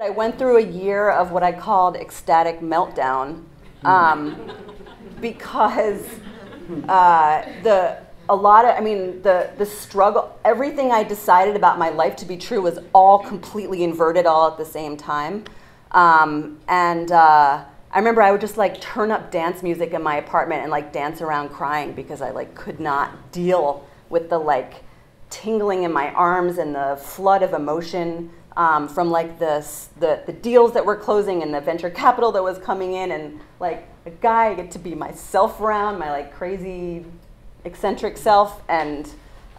I went through a year of what I called ecstatic meltdown because the struggle, everything I decided about my life to be true was all completely inverted all at the same time. I remember I would just like turn up dance music in my apartment and like dance around crying because I like could not deal with the like tingling in my arms and the flood of emotion from like the deals that were closing and the venture capital that was coming in, and like a guy I get to be myself around, my like crazy eccentric self, and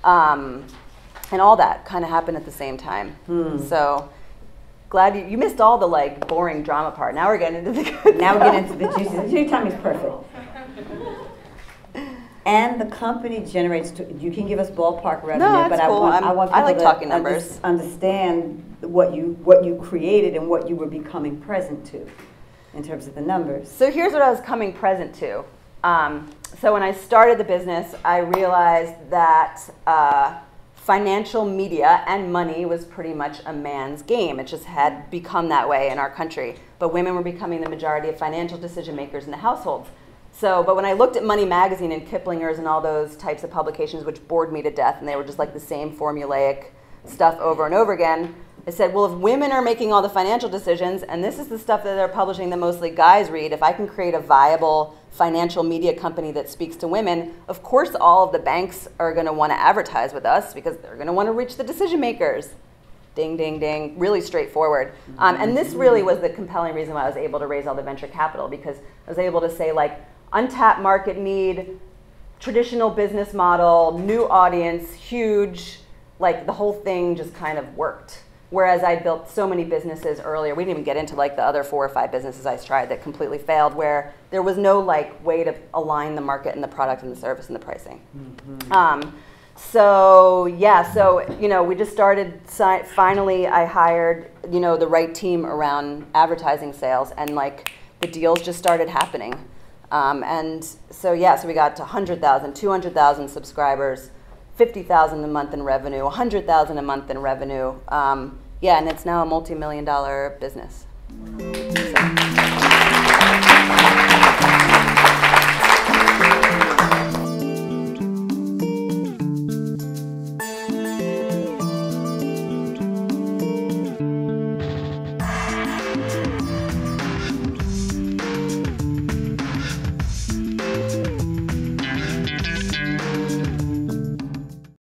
all that kind of happened at the same time. So glad you missed all the like boring drama part. Now we're getting into the good. Now we're getting into the juicy. The juicy time is perfect. And the company generates. You can give us ballpark revenue, no, but cool. I want I people like to talking numbers. Understand what you created and what you were becoming present to, in terms of the numbers. So here's what I was coming present to. So when I started the business, I realized that financial media and money was pretty much a man's game. It just had become that way in our country. But women were becoming the majority of financial decision makers in the households. So, but when I looked at Money Magazine and Kiplinger's and all those types of publications, which bored me to death, and they were just like the same formulaic stuff over and over again, I said, well, if women are making all the financial decisions, and this is the stuff that they're publishing that mostly guys read, if I can create a viable financial media company that speaks to women, of course all of the banks are going to want to advertise with us because they're going to want to reach the decision makers. Ding, ding, ding, really straightforward. And this really was the compelling reason why I was able to raise all the venture capital, because I was able to say, like, untapped market need, traditional business model, new audience, huge, like the whole thing just kind of worked. Whereas I built so many businesses earlier, we didn't even get into like the other 4 or 5 businesses I tried that completely failed, where there was no like way to align the market and the product and the service and the pricing. So yeah, so we just started, finally I hired the right team around advertising sales, and like the deals just started happening. And so yeah, so we got to 100,000, 200,000 subscribers, 50,000 a month in revenue, 100,000 a month in revenue. Yeah, and it's now a multi-million-dollar business.